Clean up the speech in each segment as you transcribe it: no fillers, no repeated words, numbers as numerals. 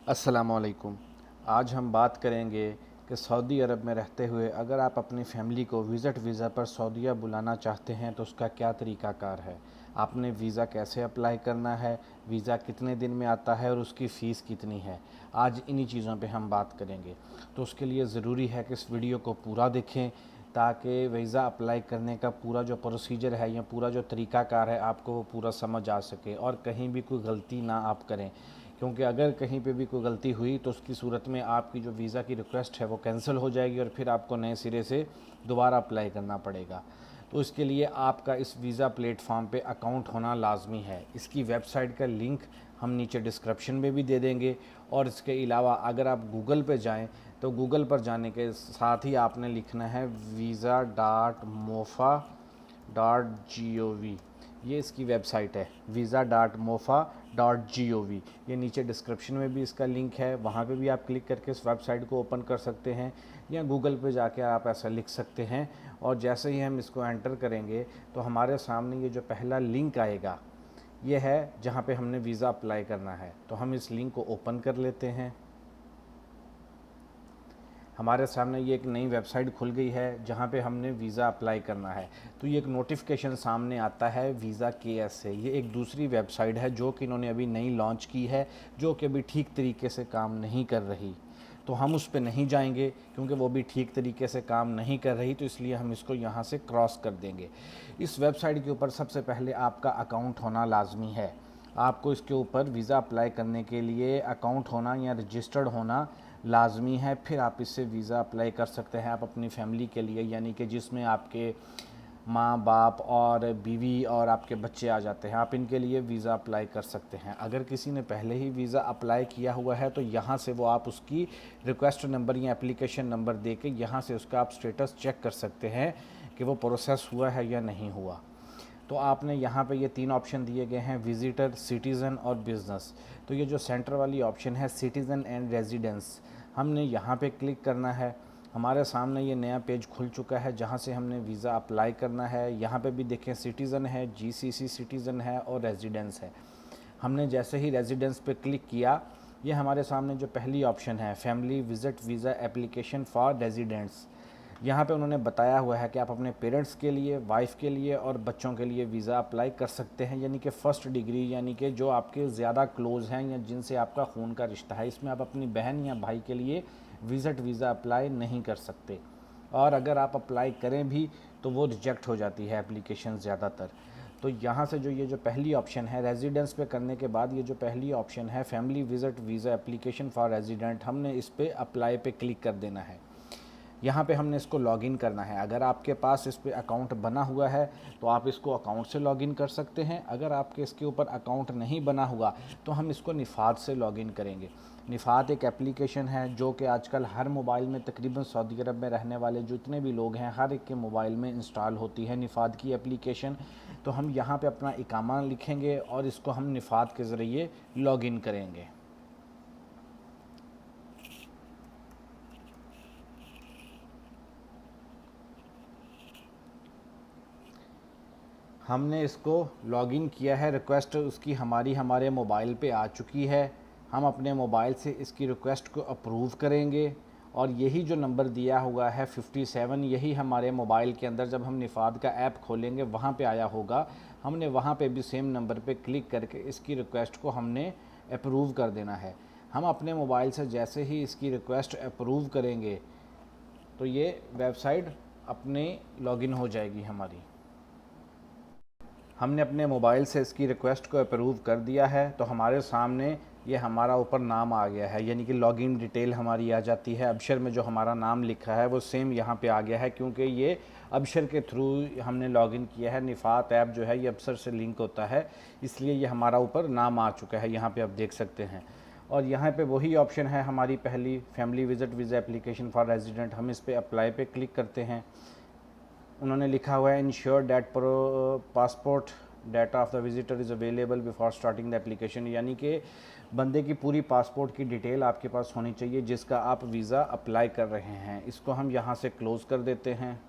अस्सलामुअलैकुम। आज हम बात करेंगे कि सऊदी अरब में रहते हुए अगर आप अपनी फ़ैमिली को विज़िट वीज़ा पर सऊदीया बुलाना चाहते हैं तो उसका क्या तरीक़ाकार है। आपने वीज़ा कैसे अप्लाई करना है, वीज़ा कितने दिन में आता है और उसकी फ़ीस कितनी है। आज इन्हीं चीज़ों पे हम बात करेंगे। तो उसके लिए ज़रूरी है कि इस वीडियो को पूरा देखें ताकि वीज़ा अप्लाई करने का पूरा जो प्रोसीजर है या पूरा जो तरीक़ाकार है आपको वो पूरा समझ आ सके और कहीं भी कोई गलती ना आप करें, क्योंकि अगर कहीं पे भी कोई गलती हुई तो उसकी सूरत में आपकी जो वीज़ा की रिक्वेस्ट है वो कैंसिल हो जाएगी और फिर आपको नए सिरे से दोबारा अप्लाई करना पड़ेगा। तो इसके लिए आपका इस वीज़ा प्लेटफॉर्म पे अकाउंट होना लाजमी है। इसकी वेबसाइट का लिंक हम नीचे डिस्क्रिप्शन में भी दे देंगे। और इसके अलावा अगर आप गूगल पे जाएं तो गूगल पर जाने के साथ ही आपने लिखना है visa.mofa.gov। ये इसकी वेबसाइट है visa.mofa.gov। ये नीचे डिस्क्रिप्शन में भी इसका लिंक है, वहाँ पे भी आप क्लिक करके इस वेबसाइट को ओपन कर सकते हैं या गूगल पे जाके आप ऐसा लिख सकते हैं। और जैसे ही हम इसको एंटर करेंगे तो हमारे सामने ये जो पहला लिंक आएगा ये है जहाँ पे हमने वीज़ा अप्लाई करना है। तो हम इस लिंक को ओपन कर लेते हैं। हमारे सामने ये एक नई वेबसाइट खुल गई है जहाँ पे हमने वीज़ा अप्लाई करना है। तो ये एक नोटिफिकेशन सामने आता है वीज़ा KS से। ये एक दूसरी वेबसाइट है जो कि इन्होंने अभी नई लॉन्च की है, जो कि अभी ठीक तरीके से काम नहीं कर रही। तो हम उस पे नहीं जाएंगे क्योंकि वो भी ठीक तरीके से काम नहीं कर रही, तो इसलिए हम इसको यहाँ से क्रॉस कर देंगे। इस वेबसाइट के ऊपर सबसे पहले आपका अकाउंट होना लाजमी है। आपको इसके ऊपर वीज़ा अप्लाई करने के लिए अकाउंट होना या रजिस्टर्ड होना लाजमी है। फिर आप इससे वीज़ा अप्लाई कर सकते हैं आप अपनी फ़ैमिली के लिए, यानी कि जिसमें आपके माँ बाप और बीवी और आपके बच्चे आ जाते हैं, आप इनके लिए वीज़ा अप्लाई कर सकते हैं। अगर किसी ने पहले ही वीज़ा अप्लाई किया हुआ है तो यहाँ से वो आप उसकी रिक्वेस्ट नंबर या एप्लीकेशन नंबर दे के यहाँ से उसका आप स्टेटस चेक कर सकते हैं कि वो प्रोसेस हुआ है या नहीं हुआ। तो आपने यहाँ पे ये 3 ऑप्शन दिए गए हैं, विज़िटर, सिटीज़न और बिज़नेस। तो ये जो सेंटर वाली ऑप्शन है सिटीज़न एंड रेजिडेंस, हमने यहाँ पे क्लिक करना है। हमारे सामने ये नया पेज खुल चुका है जहाँ से हमने वीज़ा अप्लाई करना है। यहाँ पे भी देखें सिटीज़न है, GCC सिटीज़न है और रेजिडेंस है। हमने जैसे ही रेजिडेंस पे क्लिक किया, ये हमारे सामने जो पहली ऑप्शन है family visit visa application for residents, यहाँ पे उन्होंने बताया हुआ है कि आप अपने पेरेंट्स के लिए, वाइफ के लिए और बच्चों के लिए वीज़ा अप्लाई कर सकते हैं, यानी कि फ़र्स्ट डिग्री, यानी कि जो आपके ज़्यादा क्लोज़ हैं या जिनसे आपका खून का रिश्ता है। इसमें आप अपनी बहन या भाई के लिए विज़िट वीज़ा अप्लाई नहीं कर सकते, और अगर आप अप्लाई करें भी तो वो रिजेक्ट हो जाती है एप्लीकेशन ज़्यादातर। तो यहाँ से जो ये जो पहली ऑप्शन है रेजिडेंस पे करने के बाद ये जो पहली ऑप्शन है family visit visa application for resident, हमने इस पर अप्लाई पे क्लिक कर देना है। यहाँ पे हमने इसको लॉगिन करना है। अगर आपके पास इस पे अकाउंट बना हुआ है तो आप इसको अकाउंट से लॉगिन कर सकते हैं। अगर आपके इसके ऊपर अकाउंट नहीं बना हुआ तो हम इसको निफ़ात से लॉगिन करेंगे। निफ़ात एक एप्लीकेशन है जो कि आजकल हर मोबाइल में, तकरीबन सऊदी अरब में रहने वाले जितने भी लोग हैं हर एक के मोबाइल में इंस्टॉल होती है निफ़ात की एप्लीकेशन। तो हम यहाँ पे अपना इकामा लिखेंगे और इसको हम निफ़ात के ज़रिए लॉगिन करेंगे। हमने इसको लॉगिन किया है, रिक्वेस्ट उसकी हमारे मोबाइल पे आ चुकी है। हम अपने मोबाइल से इसकी रिक्वेस्ट को अप्रूव करेंगे और यही जो नंबर दिया हुआ है 57, यही हमारे मोबाइल के अंदर जब हम निफ़ाद का ऐप खोलेंगे वहाँ पे आया होगा। हमने वहाँ पे भी सेम नंबर पे क्लिक करके इसकी रिक्वेस्ट को हमने अप्रूव कर देना है। हम अपने मोबाइल से जैसे ही इसकी रिक्वेस्ट अप्रूव करेंगे तो ये वेबसाइट अपने लॉगिन हो जाएगी हमारी। हमने अपने मोबाइल से इसकी रिक्वेस्ट को अप्रूव कर दिया है तो हमारे सामने ये हमारा ऊपर नाम आ गया है, यानी कि लॉगिन डिटेल हमारी आ जाती है। अबशर में जो हमारा नाम लिखा है वो सेम यहाँ पे आ गया है, क्योंकि ये अबशर के थ्रू हमने लॉगिन किया है। निफ़ात ऐप जो है ये अबशर से लिंक होता है, इसलिए ये हमारा ऊपर नाम आ चुका है, यहाँ पे आप देख सकते हैं। और यहाँ पे वही ऑप्शन है हमारी पहली, family visit visa application for resident. हम इस पर अप्लाई पे क्लिक करते हैं। उन्होंने लिखा हुआ है ensure that passport data of the visitor is available before starting the application, यानी कि बंदे की पूरी पासपोर्ट की डिटेल आपके पास होनी चाहिए जिसका आप वीज़ा अप्लाई कर रहे हैं। इसको हम यहाँ से क्लोज़ कर देते हैं।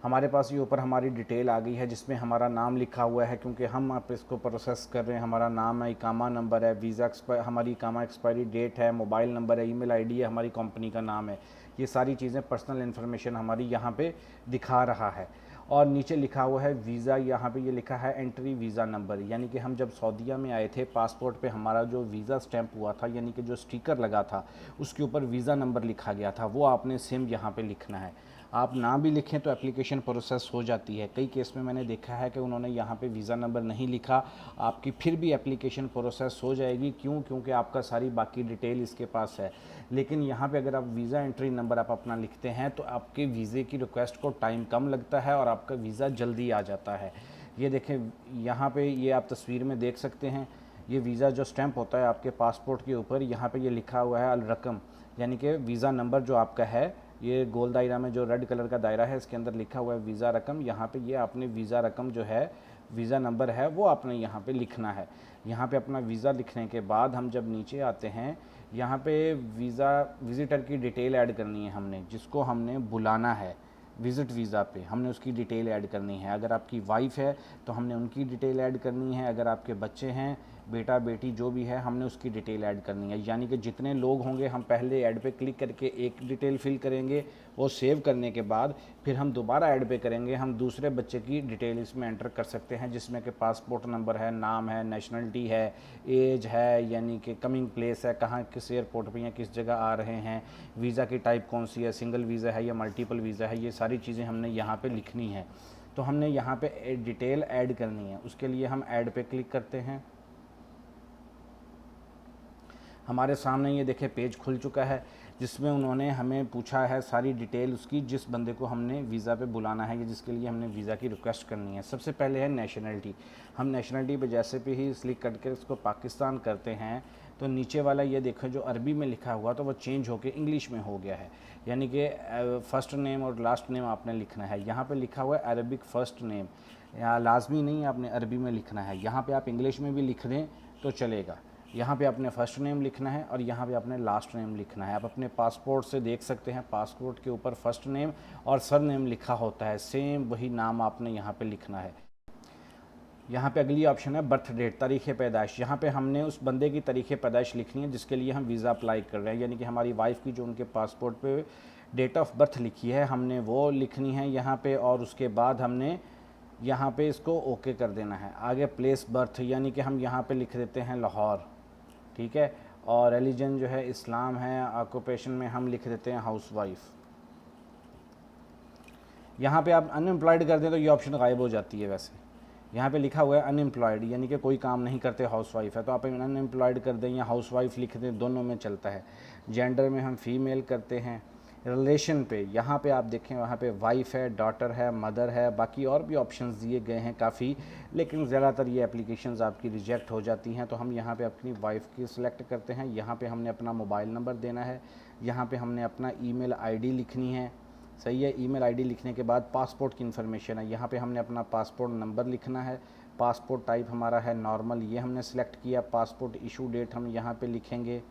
हमारे पास ये ऊपर हमारी डिटेल आ गई है जिसमें हमारा नाम लिखा हुआ है, क्योंकि हम आप इसको प्रोसेस कर रहे हैं। हमारा नाम है, इकामा नंबर है, वीज़ा हमारी इकामा एक्सपायरी डेट है, मोबाइल नंबर है, ईमेल आईडी है, हमारी कंपनी का नाम है। ये सारी चीज़ें पर्सनल इन्फॉर्मेशन हमारी यहाँ पे दिखा रहा है। और नीचे लिखा हुआ है वीज़ा, यहाँ पे ये लिखा है एंट्री वीज़ा नंबर, यानी कि हम जब सऊदीया में आए थे पासपोर्ट पे हमारा जो वीज़ा स्टैंप हुआ था, यानी कि जो स्टिकर लगा था उसके ऊपर वीज़ा नंबर लिखा गया था, वो आपने सेम यहाँ पे लिखना है। आप ना भी लिखें तो एप्लीकेशन प्रोसेस हो जाती है। कई केस में मैंने देखा है कि उन्होंने यहाँ पे वीज़ा नंबर नहीं लिखा, आपकी फिर भी एप्लीकेशन प्रोसेस हो जाएगी। क्यों? क्योंकि आपका सारी बाकी डिटेल इसके पास है। लेकिन यहाँ पे अगर आप वीज़ा एंट्री नंबर आप अपना लिखते हैं तो आपके वीज़े की रिक्वेस्ट को टाइम कम लगता है और आपका वीज़ा जल्दी आ जाता है। ये देखें, यहाँ पे ये आप तस्वीर में देख सकते हैं, ये वीज़ा जो स्टैंप होता है आपके पासपोर्ट के ऊपर, यहाँ पे ये लिखा हुआ है अल रकम, यानी कि वीज़ा नंबर जो आपका है, ये गोल दायरा में जो रेड कलर का दायरा है इसके अंदर लिखा हुआ है वीज़ा रकम। यहाँ पे ये आपने वीज़ा रकम जो है, वीज़ा नंबर है, वो आपने यहाँ पे लिखना है। यहाँ पे अपना वीज़ा लिखने के बाद हम जब नीचे आते हैं, यहाँ पे विज़िटर की डिटेल ऐड करनी है हमने, जिसको हमने बुलाना है विज़िट वीज़ा पे, हमने उसकी डिटेल ऐड करनी है। अगर आपकी वाइफ है तो हमने उनकी डिटेल ऐड करनी है, अगर आपके बच्चे हैं, बेटा बेटी जो भी है, हमने उसकी डिटेल ऐड करनी है। यानी कि जितने लोग होंगे हम पहले ऐड पे क्लिक करके एक डिटेल फिल करेंगे, वो सेव करने के बाद फिर हम दोबारा ऐड पे करेंगे, हम दूसरे बच्चे की डिटेल इसमें एंटर कर सकते हैं, जिसमें कि पासपोर्ट नंबर है, नाम है, नेशनलिटी है, एज है, यानी कि कमिंग प्लेस है, कहाँ किस एयरपोर्ट पे या किस जगह आ रहे हैं, वीज़ा की टाइप कौन सी है, सिंगल वीज़ा है या मल्टीपल वीज़ा है, ये सारी चीज़ें हमने यहाँ पे लिखनी है। तो हमने यहाँ पे डिटेल ऐड करनी है, उसके लिए हम ऐड पे क्लिक करते हैं। हमारे सामने ये देखे पेज खुल चुका है जिसमें उन्होंने हमें पूछा है सारी डिटेल उसकी, जिस बंदे को हमने वीज़ा पे बुलाना है या जिसके लिए हमने वीज़ा की रिक्वेस्ट करनी है। सबसे पहले है नेशनलिटी। हम नेशनलिटी पे जैसे भी ही क्लिक करके इसको पाकिस्तान करते हैं तो नीचे वाला ये देखो जो अरबी में लिखा हुआ तो वो चेंज होकर इंग्लिश में हो गया है, यानी कि फ़र्स्ट नेम और लास्ट नेम आपने लिखना है। यहाँ पर लिखा हुआ है अरबिक फ़र्स्ट नेम, यहाँ लाजमी नहीं आपने अरबी में लिखना है, यहाँ पर आप इंग्लिश में भी लिख दें तो चलेगा। यहाँ पे आपने फ़र्स्ट नेम लिखना है और यहाँ पे आपने लास्ट नेम लिखना है। आप अपने पासपोर्ट से देख सकते हैं, पासपोर्ट के ऊपर फ़र्स्ट नेम और सर नेम लिखा होता है, सेम वही नाम आपने यहाँ पे लिखना है। यहाँ पे अगली ऑप्शन है बर्थ डेट, तारीख़ पैदाइश। यहाँ पे हमने उस बंदे की तारीख़ पैदाइश लिखनी है जिसके लिए हम वीज़ा अप्लाई कर रहे हैं, यानी कि हमारी वाइफ की जो उनके पासपोर्ट पे डेट ऑफ बर्थ लिखी है हमने वो लिखनी है यहाँ पे, और उसके बाद हमने यहाँ पे इसको ओके कर देना है। आगे प्लेस बर्थ, यानी कि हम यहाँ पे लिख देते हैं लाहौर, ठीक है, और रिलीजन जो है इस्लाम है, ऑक्यूपेशन में हम लिख देते हैं हाउसवाइफ। यहाँ पे आप अनएम्प्लॉयड कर दें तो ये ऑप्शन गायब हो जाती है। वैसे यहाँ पे लिखा हुआ है अनएम्प्लॉयड, यानी कि कोई काम नहीं करते, हाउसवाइफ है, तो आप अनएम्प्लॉयड कर दें या हाउसवाइफ लिख दें, दोनों में चलता है। जेंडर में हम फीमेल करते हैं। रिलेशन पे यहाँ पे आप देखें, वहाँ पे वाइफ है, डॉटर है, मदर है, बाकी और भी ऑप्शंस दिए गए हैं काफ़ी, लेकिन ज़्यादातर ये एप्लीकेशंस आपकी रिजेक्ट हो जाती हैं। तो हम यहाँ पे अपनी वाइफ की सिलेक्ट करते हैं। यहाँ पे हमने अपना मोबाइल नंबर देना है, यहाँ पे हमने अपना ईमेल आईडी लिखनी है, सही है। ईमेल आईडी लिखने के बाद पासपोर्ट की इन्फॉर्मेशन है, यहाँ पे हमने अपना पासपोर्ट नंबर लिखना है। पासपोर्ट टाइप हमारा है नॉर्मल, ये हमने सेलेक्ट किया। पासपोर्ट इशू डेट हम यहाँ पे लिखेंगे,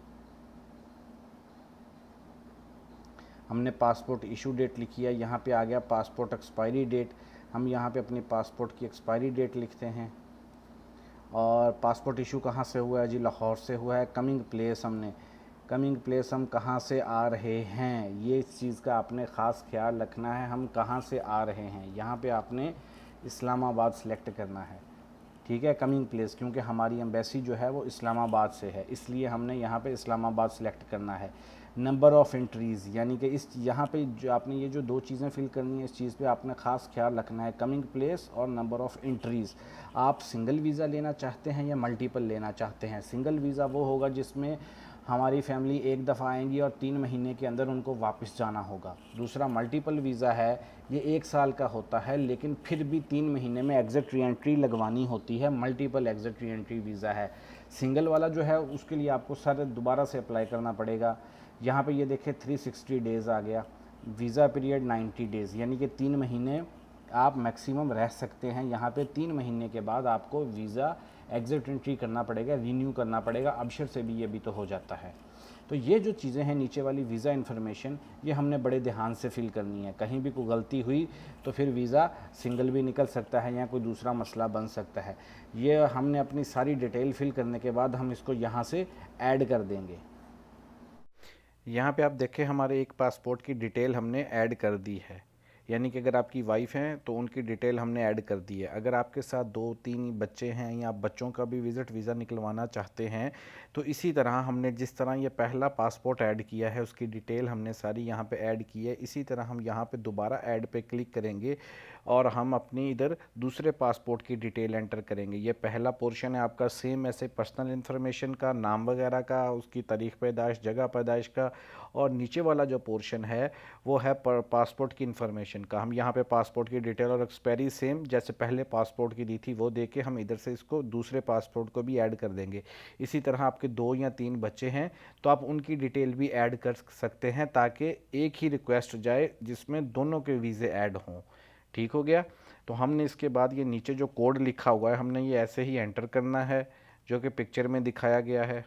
हमने पासपोर्ट इशू डेट लिखी है। यहाँ पे आ गया पासपोर्ट एक्सपायरी डेट, हम यहाँ पे अपनी पासपोर्ट की एक्सपायरी डेट लिखते हैं। और पासपोर्ट इशू कहाँ से हुआ है जी? लाहौर से हुआ है। कमिंग प्लेस कमिंग प्लेस हम कहाँ से आ रहे हैं, ये इस चीज़ का आपने ख़ास ख्याल रखना है, हम कहाँ से आ रहे हैं। यहाँ पे आपने इस्लामाबाद सेलेक्ट करना है, ठीक है, कमिंग प्लेस, क्योंकि हमारी एम्बेसी जो है वो इस्लामाबाद से है, इसलिए हमने यहाँ पे इस्लामाबाद सेलेक्ट करना है। नंबर ऑफ़ एंट्रीज़, यानी कि इस यहाँ पे जो आपने ये जो दो चीज़ें फिल करनी है, इस चीज़ पे आपने ख़ास ख्याल रखना है, कमिंग प्लेस और नंबर ऑफ़ एंट्रीज़। आप सिंगल वीज़ा लेना चाहते हैं या मल्टीपल लेना चाहते हैं? सिंगल वीज़ा वो होगा जिसमें हमारी फैमिली एक दफ़ा आएंगी और 3 महीने के अंदर उनको वापस जाना होगा। दूसरा मल्टीपल वीज़ा है, ये 1 साल का होता है, लेकिन फिर भी 3 महीने में एग्ज़िट री एंट्री लगवानी होती है। Multiple exit re entry visa है। सिंगल वाला जो है उसके लिए आपको सारे दोबारा से अप्लाई करना पड़ेगा। यहाँ पे ये देखें 360 डेज़ आ गया, वीज़ा पीरियड 90 डेज़, यानी कि 3 महीने आप मैक्सिमम रह सकते हैं यहाँ पे। 3 महीने के बाद आपको वीज़ा एग्ज़िट एंट्री करना पड़ेगा, रीन्यू करना पड़ेगा। अबशर से भी ये भी तो हो जाता है। तो ये जो चीज़ें हैं नीचे वाली वीज़ा इन्फॉर्मेशन, ये हमने बड़े ध्यान से फिल करनी है। कहीं भी कोई गलती हुई तो फिर वीज़ा सिंगल भी निकल सकता है या कोई दूसरा मसला बन सकता है। ये हमने अपनी सारी डिटेल फिल करने के बाद हम इसको यहाँ से ऐड कर देंगे। यहाँ पे आप देखें हमारे एक पासपोर्ट की डिटेल हमने ऐड कर दी है, यानी कि अगर आपकी वाइफ हैं तो उनकी डिटेल हमने ऐड कर दी है। अगर आपके साथ 2-3 बच्चे हैं या आप बच्चों का भी विज़िट वीज़ा निकलवाना चाहते हैं तो इसी तरह हमने जिस तरह ये पहला पासपोर्ट ऐड किया है उसकी डिटेल हमने सारी यहाँ पे ऐड की है। इसी तरह हम यहाँ पे दोबारा ऐड पे क्लिक करेंगे और हम अपनी इधर दूसरे पासपोर्ट की डिटेल एंटर करेंगे। ये पहला पोर्शन है आपका सेम ऐसे पर्सनल इन्फॉर्मेशन का, नाम वगैरह का, उसकी तारीख पैदाइश, जगह पैदाइश का, और नीचे वाला जो पोर्शन है वो है पासपोर्ट की इन्फॉर्मेशन का। हम यहाँ पे पासपोर्ट की डिटेल और एक्सपायरी सेम जैसे पहले पासपोर्ट की दी थी वो दे के हम इधर से इसको दूसरे पासपोर्ट को भी ऐड कर देंगे। इसी तरह आपके 2 या 3 बच्चे हैं तो आप उनकी डिटेल भी ऐड कर सकते हैं ताकि एक ही रिक्वेस्ट जाए जिसमें दोनों के वीज़े ऐड हों। ठीक हो गया। तो हमने इसके बाद ये नीचे जो कोड लिखा हुआ है हमने ये ऐसे ही एंटर करना है जो कि पिक्चर में दिखाया गया है।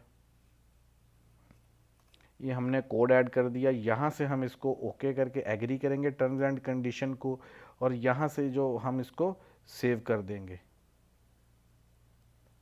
ये हमने कोड ऐड कर दिया। यहाँ से हम इसको ओके करके एग्री करेंगे टर्म्स एंड कंडीशन को, और यहाँ से जो हम इसको सेव कर देंगे।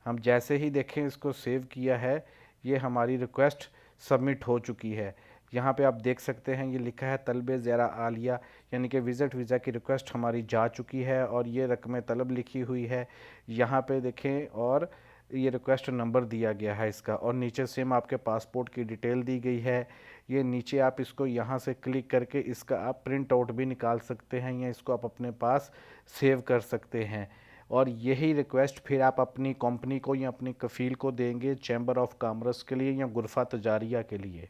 हम जैसे ही देखें इसको सेव किया है ये हमारी रिक्वेस्ट सबमिट हो चुकी है। यहाँ पे आप देख सकते हैं ये लिखा है तलब ज़ेरा आलिया, यानी कि विज़िट वीज़ा की रिक्वेस्ट हमारी जा चुकी है और ये रकम तलब लिखी हुई है। यहाँ पे देखें और ये रिक्वेस्ट नंबर दिया गया है इसका, और नीचे सेम आपके पासपोर्ट की डिटेल दी गई है। ये नीचे आप इसको यहाँ से क्लिक करके इसका आप प्रिंट आउट भी निकाल सकते हैं या इसको आप अपने पास सेव कर सकते हैं। और यही रिक्वेस्ट फिर आप अपनी कंपनी को या अपनी कफ़ील को देंगे चैम्बर ऑफ कॉमर्स के लिए या गुरफा तजारिया के लिए।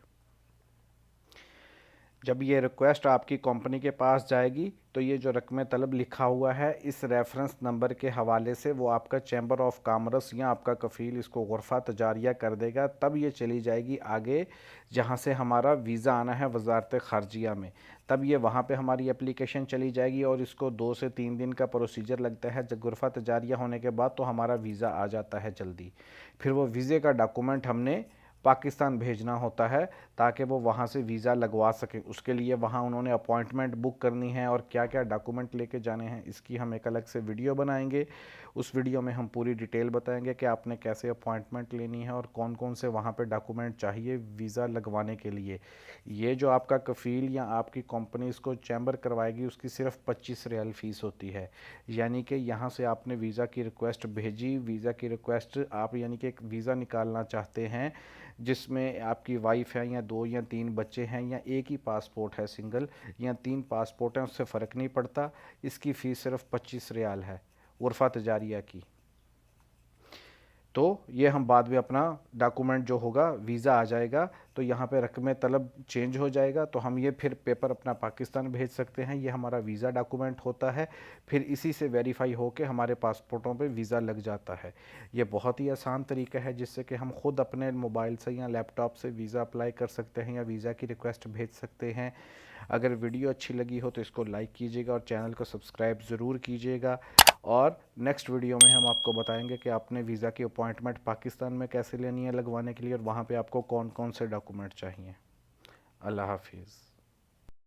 जब ये रिक्वेस्ट आपकी कंपनी के पास जाएगी तो ये जो रकम तलब लिखा हुआ है इस रेफरेंस नंबर के हवाले से वो आपका चैम्बर ऑफ कॉमर्स या आपका कफ़ील इसको गुरफा तजारिया कर देगा। तब ये चली जाएगी आगे जहाँ से हमारा वीज़ा आना है वजारत ख़ारजिया में, तब ये वहाँ पे हमारी एप्लीकेशन चली जाएगी और इसको 2 से 3 दिन का प्रोसीजर लगता है। जब गुरफा तजारिया होने के बाद तो हमारा वीज़ा आ जाता है जल्दी। फिर वो वीज़े का डॉक्यूमेंट हमने पाकिस्तान भेजना होता है ताकि वो वहाँ से वीज़ा लगवा सकें। उसके लिए वहाँ उन्होंने अपॉइंटमेंट बुक करनी है और क्या क्या डॉक्यूमेंट लेके जाने हैं इसकी हम एक अलग से वीडियो बनाएंगे। उस वीडियो में हम पूरी डिटेल बताएंगे कि आपने कैसे अपॉइंटमेंट लेनी है और कौन कौन से वहाँ पे डॉक्यूमेंट चाहिए वीज़ा लगवाने के लिए। ये जो आपका कफ़ील या आपकी कंपनी इसको चैम्बर करवाएगी उसकी सिर्फ 25 रियाल फ़ीस होती है। यानी कि यहाँ से आपने वीज़ा की रिक्वेस्ट भेजी, वीज़ा की रिक्वेस्ट आप यानी कि एक वीज़ा निकालना चाहते हैं जिसमें आपकी वाइफ है या 2 या 3 बच्चे हैं या एक ही पासपोर्ट है सिंगल या 3 पासपोर्ट हैं, उससे फ़र्क नहीं पड़ता। इसकी फ़ीस सिर्फ 25 रियाल है गुरफा तजारिया की। तो ये हम बाद में अपना डॉक्यूमेंट जो होगा वीज़ा आ जाएगा तो यहाँ पे रकम तलब चेंज हो जाएगा तो हम ये फिर पेपर अपना पाकिस्तान भेज सकते हैं। ये हमारा वीज़ा डॉक्यूमेंट होता है, फिर इसी से वेरीफाई होकर हमारे पासपोर्टों पे वीज़ा लग जाता है। ये बहुत ही आसान तरीका है जिससे कि हम ख़ुद अपने मोबाइल से या लैपटॉप से वीज़ा अप्लाई कर सकते हैं या वीज़ा की रिक्वेस्ट भेज सकते हैं। अगर वीडियो अच्छी लगी हो तो इसको लाइक कीजिएगा और चैनल को सब्सक्राइब ज़रूर कीजिएगा। और नेक्स्ट वीडियो में हम आपको बताएंगे कि आपने वीज़ा की अपॉइंटमेंट पाकिस्तान में कैसे लेनी है लगवाने के लिए और वहाँ पे आपको कौन कौन से डॉक्यूमेंट चाहिए। अल्लाह हाफिज़।